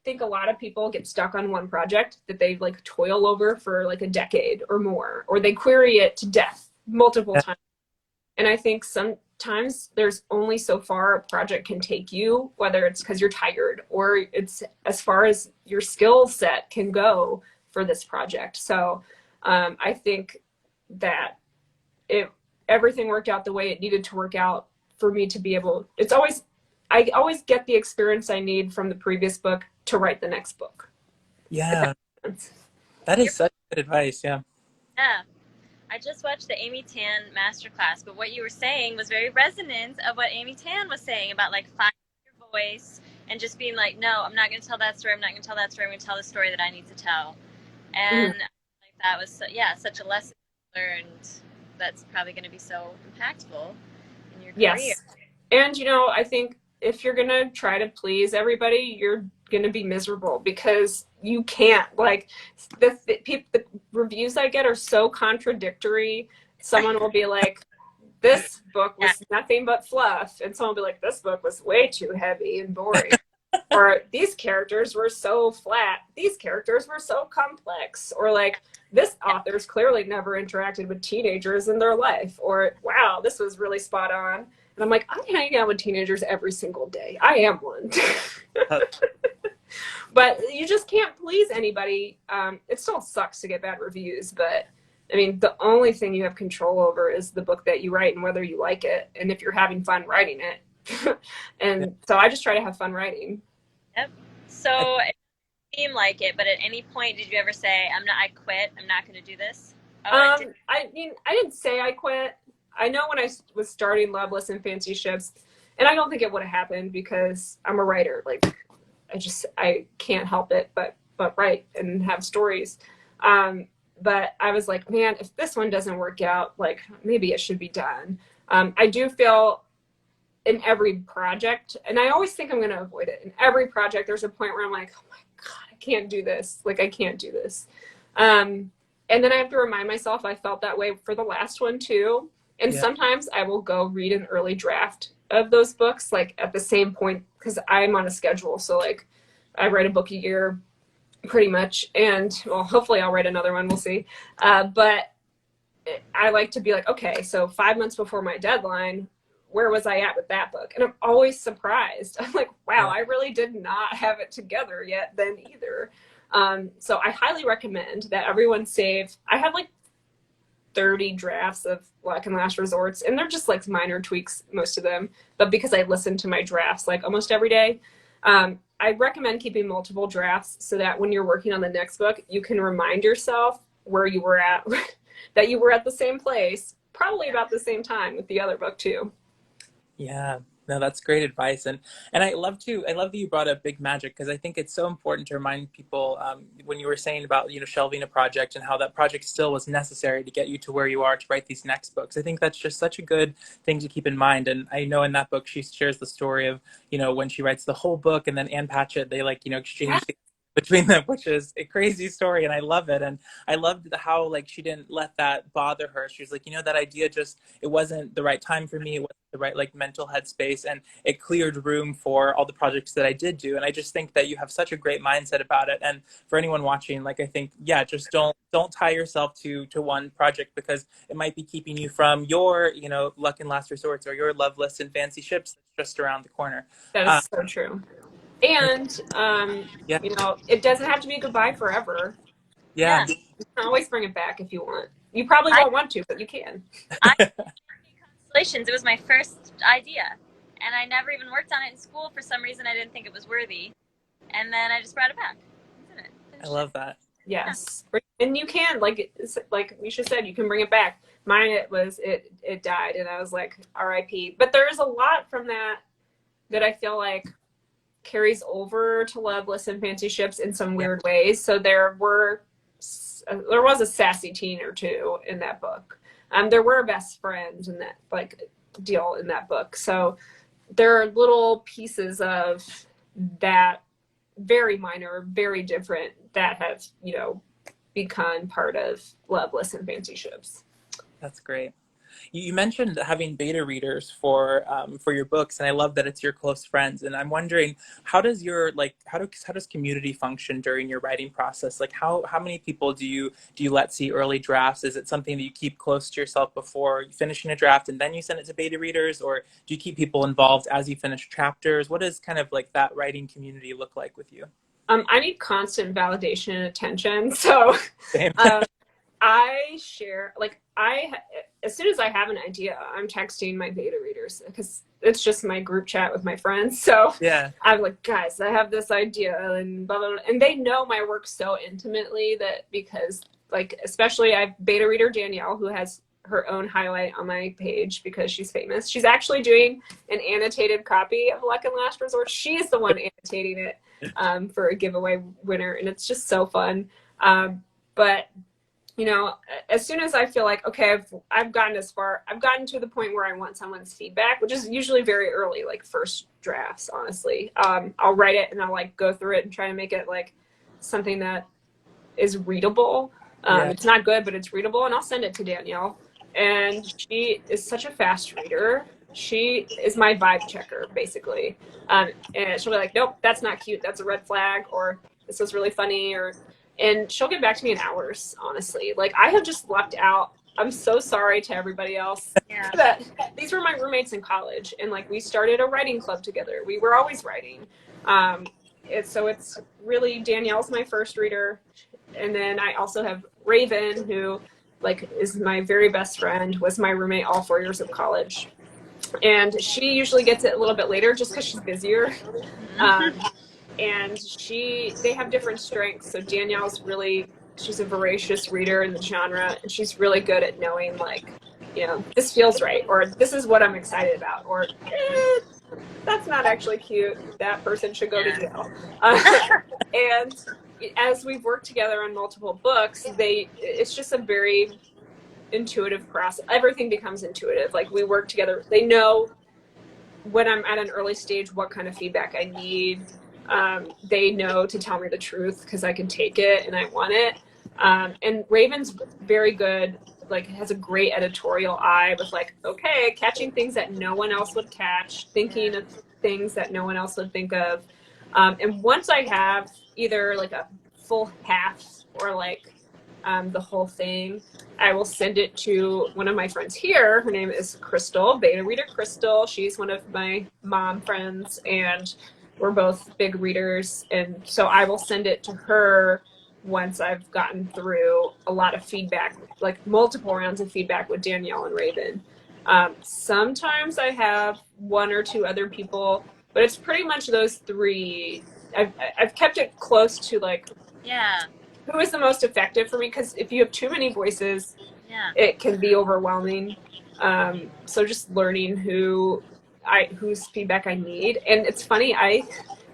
think a lot of people get stuck on one project that they like toil over for like a decade or more, or they query it to death multiple times. And I think sometimes there's only so far a project can take you, whether it's because you're tired or it's as far as your skill set can go for this project. So I think that everything worked out the way it needed to work out for me to be able, I always get the experience I need from the previous book to write the next book. Yeah. That is such good advice. Yeah. Yeah. I just watched the Amy Tan masterclass, but what you were saying was very resonant of what Amy Tan was saying about like finding your voice and just being like, no, I'm not going to tell that story. I'm not going to tell that story. I'm going to tell the story that I need to tell. And like that was, such a lesson learned that's probably going to be so impactful in your career. Yes. And, I think if you're going to try to please everybody, you're going to be miserable because you can't. Like the reviews I get are so contradictory. Someone will be like, this book was nothing but fluff. And someone will be like, this book was way too heavy and boring. Or these characters were so flat. These characters were so complex. Or like, this author's clearly never interacted with teenagers in their life. Or, wow, this was really spot on. And I'm like, I hang out with teenagers every single day. I am one. But you just can't please anybody. It still sucks to get bad reviews, but I mean, the only thing you have control over is the book that you write and whether you like it and if you're having fun writing it. And so I just try to have fun writing. Yep. So it seemed like it, but at any point did you ever say, I quit, I'm not going to do this? I mean, I didn't say I quit. I know when I was starting Love, Lists, and Fancy Ships, and I don't think it would have happened because I'm a writer. Like, I can't help it but write and have stories. But I was like, man, if this one doesn't work out, like maybe it should be done. I do feel in every project, and I always think I'm going to avoid it. In every project, there's a point where I'm like, oh my God, I can't do this. Like, I can't do this. And then I have to remind myself I felt that way for the last one too. And sometimes I will go read an early draft of those books, like at the same point, because I'm on a schedule. So like I write a book a year pretty much. And well, hopefully I'll write another one. We'll see. But I like to be like, okay, so 5 months before my deadline, where was I at with that book? And I'm always surprised. I'm like, wow, I really did not have it together yet then either. So I highly recommend that everyone save. I have like 30 drafts of Black and Last Resorts, and they're just like minor tweaks, most of them. But because I listen to my drafts like almost every day, I recommend keeping multiple drafts so that when you're working on the next book, you can remind yourself where you were at, that you were at the same place, probably about the same time with the other book too. Yeah. No, that's great advice, and I love that you brought up big magic because I think it's so important to remind people when you were saying about shelving a project and how that project still was necessary to get you to where you are to write these next books. I think that's just such a good thing to keep in mind. And I know in that book she shares the story of when she writes the whole book and then Ann Patchett they Yeah. exchange between them, which is a crazy story, and I love it. And I loved how she didn't let that bother her. She was like, that idea just it wasn't the right time for me. It wasn't the right mental headspace, and it cleared room for all the projects that I did do. And I just think that you have such a great mindset about it. And for anyone watching, I think, yeah, just don't tie yourself to one project because it might be keeping you from your luck and last resorts or your love lists and fancy ships that's just around the corner. That Uh, is so true. And yeah, it doesn't have to be goodbye forever. yeah. Yeah. You can always bring it back if you want. You probably I won't want to, but you can. I Constellations. It was my first idea, and I never even worked on it in school. For some reason, I didn't think it was worthy, and then I just brought it back. I love that. Yes, and you can like Misha said, you can bring it back. Mine, it died, and I was like, R.I.P. But there's a lot from that I feel like carries over to Loveless and Fancy Ships in some weird ways. So there was a sassy teen or two in that book. There were best friends in that deal in that book. So there are little pieces of that, very minor, very different, that have become part of Loveless and Fancy Ships. That's great. You mentioned having beta readers for your books, and I love that it's your close friends. And I'm wondering, how does community function during your writing process? Like, how many people do you let see early drafts? Is it something that you keep close to yourself before finishing a draft, and then you send it to beta readers, or do you keep people involved as you finish chapters? What does kind of that writing community look like with you? I need constant validation and attention, so Same. I share, as soon as I have an idea, I'm texting my beta readers because it's just my group chat with my friends. So Yeah. I'm like, guys, I have this idea and blah, blah, blah. And they know my work so intimately that because especially I have beta reader Danielle, who has her own highlight on my page because she's famous. She's actually doing an annotated copy of Luck and Last Resort. She's the one annotating it for a giveaway winner. And it's just so fun. But as soon as I feel like, okay, I've gotten to the point where I want someone's feedback, which is usually very early, like first drafts, honestly. I'll write it and I'll go through it and try to make it something that is readable. It's not good, but it's readable, and I'll send it to Danielle. And she is such a fast reader. She is my vibe checker, basically. And she'll be like, nope, that's not cute. That's a red flag, or this is really funny, and she'll get back to me in hours, honestly. I have just lucked out. I'm so sorry to everybody else. Yeah. That these were my roommates in college, and we started a writing club together. We were always writing. It's really, Danielle's my first reader, and then I also have Raven, who is my very best friend, was my roommate all 4 years of college, and she usually gets it a little bit later just because she's busier. And they have different strengths. So Danielle's she's a voracious reader in the genre, and she's really good at knowing this feels right, or this is what I'm excited about, or that's not actually cute. That person should go to jail. And as we've worked together on multiple books, it's just a very intuitive process. Everything becomes intuitive. We work together. They know when I'm at an early stage what kind of feedback I need. They know to tell me the truth because I can take it and I want it. And Raven's very good, has a great editorial eye with okay, catching things that no one else would catch, thinking of things that no one else would think of. And once I have either a full half or the whole thing, I will send it to one of my friends here. Her name is Crystal, beta reader Crystal. She's one of my mom friends, and we're both big readers. And so I will send it to her once I've gotten through a lot of feedback, multiple rounds of feedback with Danielle and Raven. Sometimes I have one or two other people, but it's pretty much those three. I've kept it close to who is the most effective for me, because if you have too many voices, it can be overwhelming. So just learning who whose feedback I need. And it's funny,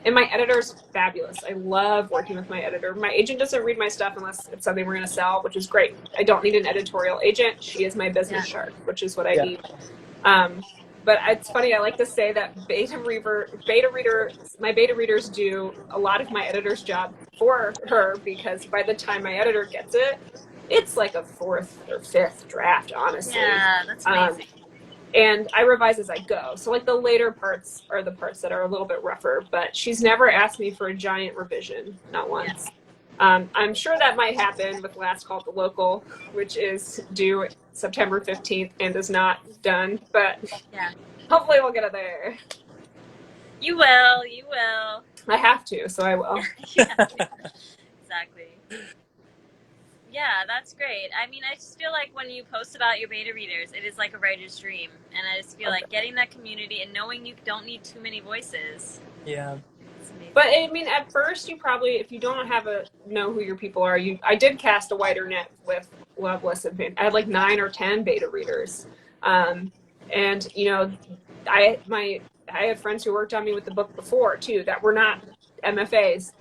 and my editor's fabulous. I love working with my editor. My agent doesn't read my stuff unless it's something we're going to sell, which is great. I don't need an editorial agent. She is my business shark, which is what I need. But it's funny, I like to say that my beta readers do a lot of my editor's job for her, because by the time my editor gets it, it's like a 4th or 5th draft, honestly. Yeah, that's amazing. And I revise as I go. So like the later parts are the parts that are a little bit rougher, but she's never asked me for a giant revision, not once. Yeah. I'm sure that might happen with Last Call at the Local, which is due September 15th and is not done, but hopefully we'll get it there. You will. I have to, so I will. Exactly. Yeah, that's great. I mean, I just feel like when you post about your beta readers, it is like a writer's dream. And I just feel like getting that community and knowing you don't need too many voices. Yeah. But I mean, at first, you probably, if you don't know who your people are, I did cast a wider net with Loveless and Fan. I had like 9 or 10 beta readers. And, you know, I had friends who worked on me with the book before, too, that were not MFAs.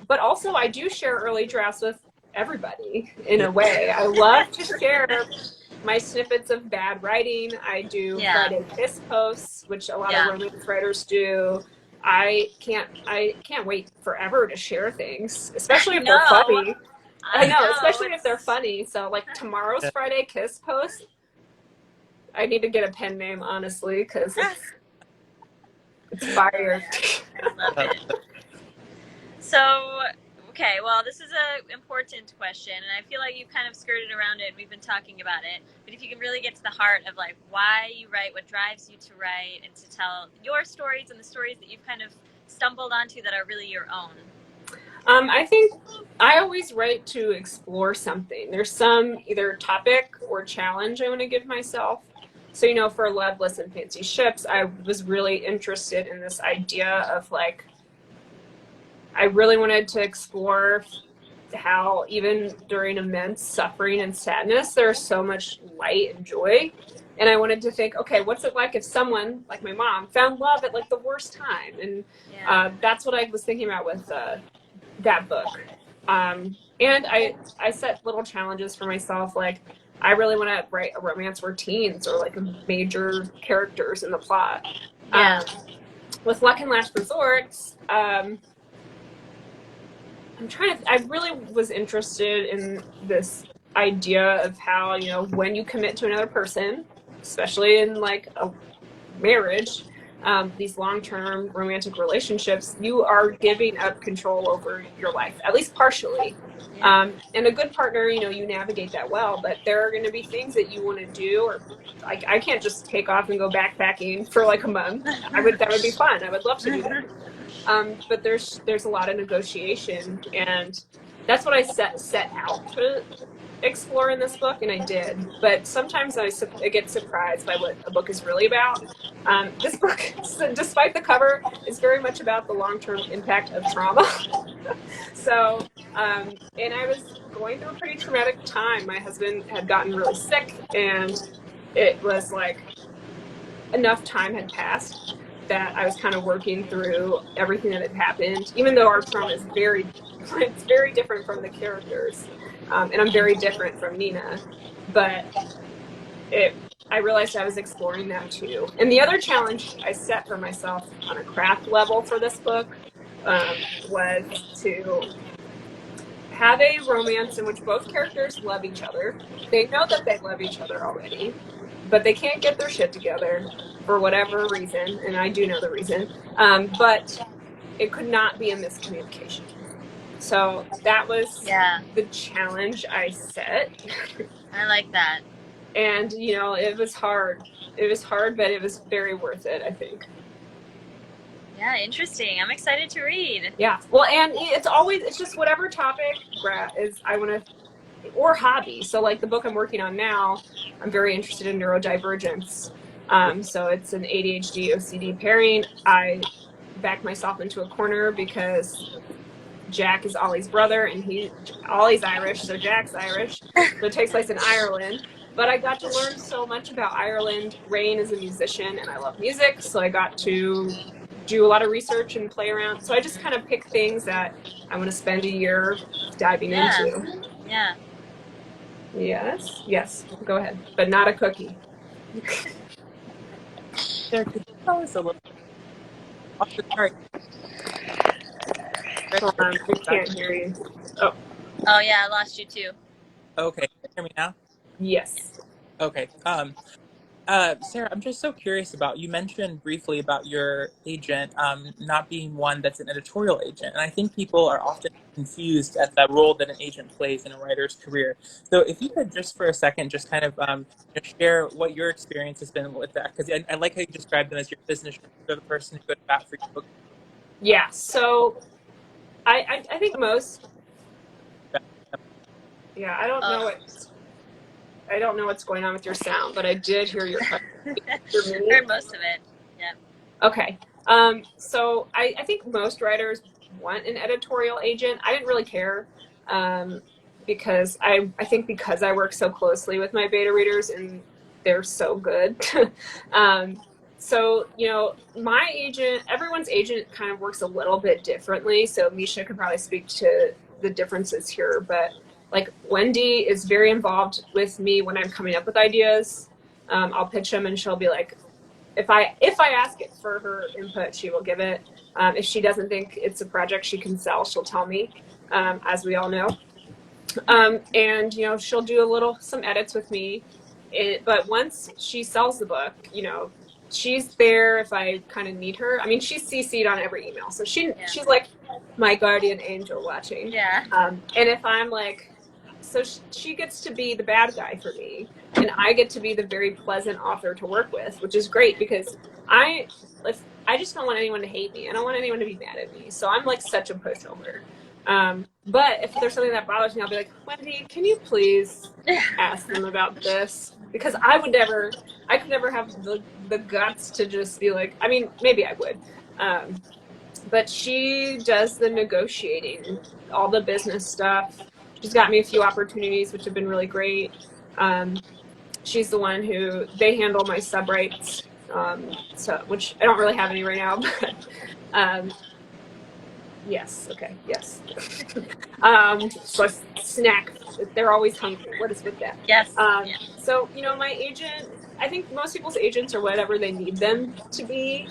But also, I do share early drafts with everybody in a way. I love to share my snippets of bad writing. I do Friday Kiss posts, which a lot of romance writers do. I can't wait forever to share things, especially if they're funny. I know, especially if they're funny. So like tomorrow's Friday Kiss post, I need to get a pen name, honestly, because it's fire. Love it. So, okay, well, this is an important question, and I feel like you've kind of skirted around it, and we've been talking about it. But if you can really get to the heart of like why you write, what drives you to write, and to tell your stories and the stories that you've kind of stumbled onto that are really your own. I think I always write to explore something. There's some either topic or challenge I want to give myself. So, you know, for Loveless and Fancy Ships, I was really interested in this idea of like, I really wanted to explore how even during immense suffering and sadness, there's so much light and joy. And I wanted to think, okay, what's it like if someone, like my mom, found love at like the worst time? And that's what I was thinking about with that book. And I set little challenges for myself, like I really want to write a romance where teens are like major characters in the plot. With Luck and Last Resort, I really was interested in this idea of how, you know, when you commit to another person, especially in like a marriage, these long-term romantic relationships, you are giving up control over your life, at least partially. And a good partner, you know, you navigate that well, but there are going to be things that you want to do, or I can't just take off and go backpacking for like a month. That would be fun. I would love to do that. But there's a lot of negotiation, and that's what I set out to explore in this book, and I did. But sometimes I get surprised by what a book is really about. This book, despite the cover, is very much about the long-term impact of trauma. So, and I was going through a pretty traumatic time. My husband had gotten really sick, and it was like enough time had passed that I was kind of working through everything that had happened, even though our trauma is very different from the characters. And I'm very different from Nina, but I realized I was exploring that too. And the other challenge I set for myself on a craft level for this book was to have a romance in which both characters love each other. They know that they love each other already, but they can't get their shit together for whatever reason, and I do know the reason, but it could not be a miscommunication. So that was the challenge I set. I like that. And, you know, it was hard. It was hard, but it was very worth it, I think. Yeah, interesting. I'm excited to read. Yeah. Well, and it's just whatever topic is I want to, or hobby. So like the book I'm working on now, I'm very interested in neurodivergence. So it's an ADHD OCD pairing. I backed myself into a corner because Jack is Ollie's brother, and Ollie's Irish, so Jack's Irish. So it takes place in Ireland. but I got to learn so much about Ireland. Rain is a musician, and I love music, so I got to do a lot of research and play around. So I just kind of pick things that I want to spend a year diving into. Yeah. Yes, go ahead, but not a cookie. Sarah, could you tell us a little bit? Also, sorry, Hold on, I can't hear you. Oh, Oh yeah, I lost you too. okay, can you hear me now? yes. Okay. Sarah, I'm just so curious about, you mentioned briefly about your agent not being one that's an editorial agent. And I think people are often confused at the role that an agent plays in a writer's career. So if you could just for a second, just kind of share what your experience has been with that. Because I like how you described them as your business. They're the person who goes back for your book. Yeah, so I think most, yeah, I don't know what's going on with your sound, but I did hear your question. Heard most of it. Yeah. Okay. So I think most writers want an editorial agent. I didn't really care because I think because I work so closely with my beta readers and they're so good. So, my agent, everyone's agent kind of works a little bit differently. So Misha could probably speak to the differences here, but like Wendy is very involved with me when I'm coming up with ideas. I'll pitch them and she'll be like, if I ask it for her input, she will give it. If she doesn't think it's a project she can sell, she'll tell me, as we all know. And she'll do some edits with me. But once she sells the book, she's there if I kind of need her. I mean, she's CC'd on every email, so she's like my guardian angel watching. Yeah. And if I'm like, so she gets to be the bad guy for me, and I get to be the very pleasant author to work with, which is great because I just don't want anyone to hate me. I don't want anyone to be mad at me. So I'm like such a pushover. But if there's something that bothers me, I'll be like, Wendy, can you please ask them about this? Because I could never have the guts to just be like, I mean, maybe I would. But she does the negotiating, all the business stuff. She's got me a few opportunities, which have been really great. She's the one who, they handle my sub rights, which I don't really have any right now, but yes, okay, yes. So snack, they're always hungry. What is with that? Yes. So, my agent, I think most people's agents are whatever they need them to be.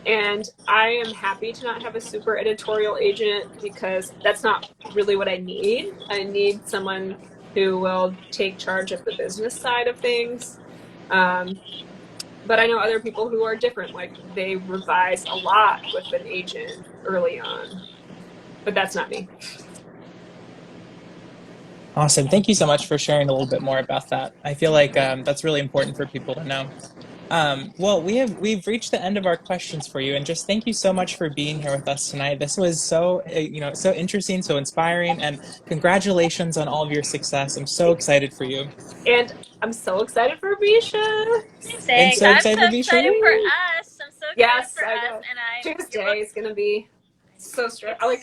And I am happy to not have a super editorial agent because that's not really what I need. I need someone who will take charge of the business side of things. But I know other people who are different, like they revise a lot with an agent early on. But that's not me. Awesome. Thank you so much for sharing a little bit more about that. I feel like that's really important for people to know. Well, we've reached the end of our questions for you, and just thank you so much for being here with us tonight. This was so so interesting, so inspiring, and congratulations on all of your success. I'm so excited for you. And I'm so excited for Misha. Thanks. So I'm excited so for Misha. excited for us. I'm so excited Yes, for I us. know. And Tuesday is gonna be so stressful.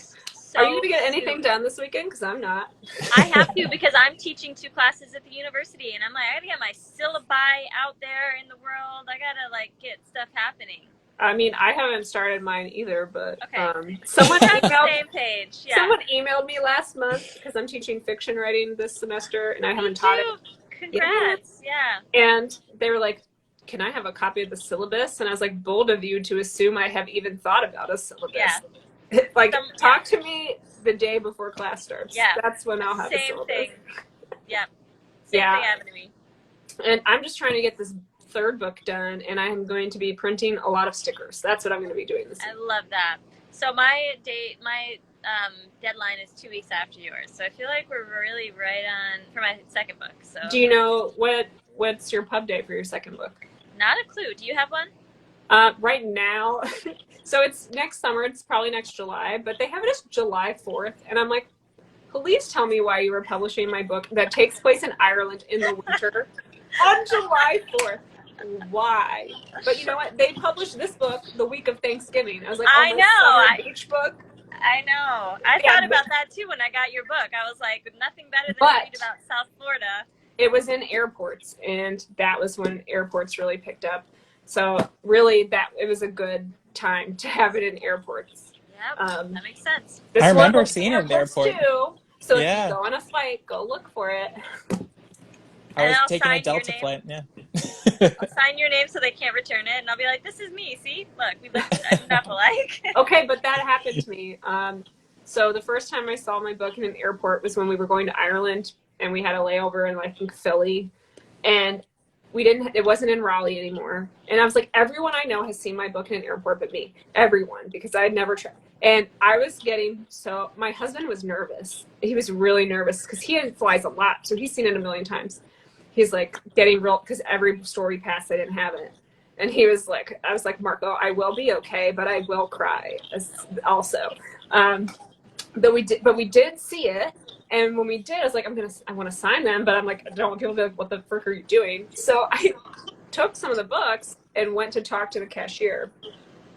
Are you gonna get anything done this weekend? Because I'm not. I have to because I'm teaching 2 classes at the university, and I'm like, I gotta get my syllabi out there in the world. I gotta get stuff happening. I mean, I haven't started mine either, but okay. Someone on the same page. Yeah. Someone emailed me last month because I'm teaching fiction writing this semester, and I haven't taught it. Congrats! Yeah. And they were like, "Can I have a copy of the syllabus?" And I was like, "Bold of you to assume I have even thought about a syllabus." Yeah. Talk to me the day before class starts. Yeah. That's when I'll have a syllabus. Same thing. Yeah. Same thing happened to me. And I'm just trying to get this 3rd book done, and I am going to be printing a lot of stickers. That's what I'm going to be doing this week. I love that. So my deadline is 2 weeks after yours. So I feel like we're really right on for my 2nd book. So do you know what's your pub date for your 2nd book? Not a clue. Do you have one? Right now, so it's next summer. It's probably next July, but they have it as July 4th, and I'm like, please tell me why you were publishing my book that takes place in Ireland in the winter on July 4th. Why? But you know what? They published this book the week of Thanksgiving. I was like, I know. Beach book. I know. I thought about that too when I got your book. I was like, nothing better than read about South Florida It was in airports, and that was when airports really picked up. So really, it was a good time to have it in airports. Yep, that makes sense. This I one remember was seeing it in the airports airport. too. So if you Yeah. go on a flight, go look for it. I And was I'll taking a sign your Delta name. flight, yeah. I'll sign your name so they can't return it, and I'll be like, "This is me. See, look, we look enough alike." Okay, but that happened to me. So the first time I saw my book in an airport was when we were going to Ireland, and we had a layover in, I think, Philly, and it wasn't in Raleigh anymore. And I was like, everyone I know has seen my book in an airport but me. Everyone, because I had never tried. And I was my husband was nervous. He was really nervous because he flies a lot, so he's seen it a million times. He's like getting real, because every store we passed, I didn't have it. And he was like, I was like, Marco, I will be okay, but I will cry also. But we did see it. And when we did, I was like, I want to sign them, but I'm like, I don't want people to be like, what the frick are you doing? So I took some of the books and went to talk to the cashier.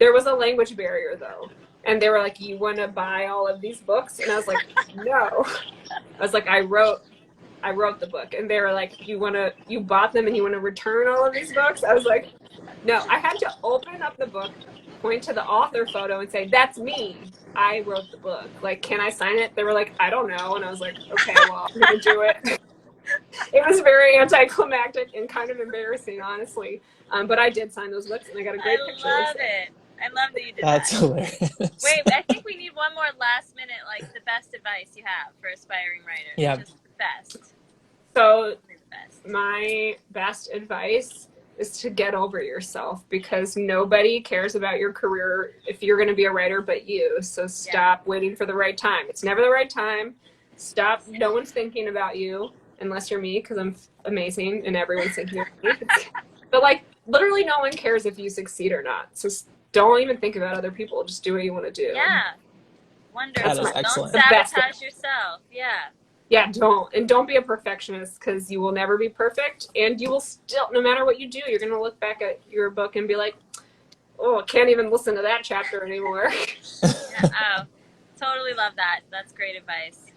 There was a language barrier though. And they were like, you want to buy all of these books? And I was like, no. I was like, I wrote the book. And they were like, you bought them and you want to return all of these books? I was like, no. I had to open up the book, point to the author photo and say, that's me. I wrote the book. Like, can I sign it? They were like, I don't know. And I was like, okay, well, I'm going to do it. It was very anticlimactic and kind of embarrassing, honestly. But I did sign those books and I got a great picture. I love it. I love that you did That's that. hilarious. Wait, I think we need one more last minute, like the best advice you have for aspiring writers. Yeah. Just the best. So The best. my best advice is to get over yourself, because nobody cares about your career if you're going to be a writer but you. So stop waiting for the right time. It's never the right time. Stop. No one's thinking about you unless you're me, because I'm amazing and everyone's thinking of me. But like literally no one cares if you succeed or not. So don't even think about other people. Just do what you want to do. Yeah. Wonderful. That is excellent. Don't sabotage yourself. Yeah. Yeah, don't be a perfectionist, because you will never be perfect, and you will still, no matter what you do, you're going to look back at your book and be like, oh, I can't even listen to that chapter anymore. Yeah. Oh, totally love that. That's great advice.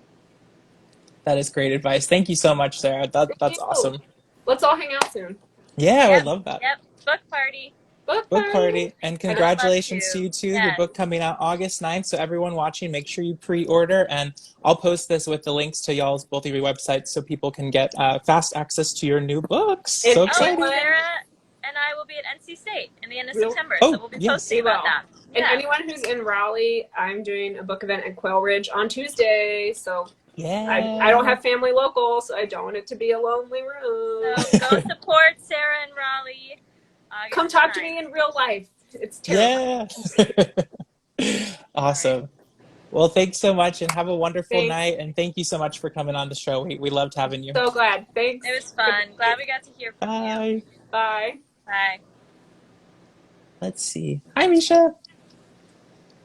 That is great advice. Thank you so much, Sarah. That's awesome. Let's all hang out soon. Yeah, I would love that. Yep. Book party. Book Party. And congratulations to you too. Yes. Your book coming out August 9th. So everyone watching, make sure you pre-order, and I'll post this with the links to both of your websites so people can get fast access to your new books. So exciting. Sarah and I will be at NC State in the end of September, so we'll be posting about that. And anyone who's in Raleigh, I'm doing a book event at Quail Ridge on Tuesday, so yeah. I don't have family local, so I don't want it to be a lonely room. So go support Sarah and Raleigh. Come talk to me in real life. It's terrifying. Yeah. Awesome. Well, thanks so much, and have a wonderful night. And thank you so much for coming on the show. We loved having you. So glad. Thanks. It was fun. Glad we got to hear from you. Bye. Bye. Let's see. Hi, Misha.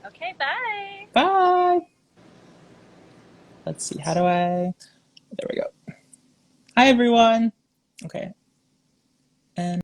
Okay, bye. Bye. Let's see. How do I? There we go. Hi, everyone. Okay. And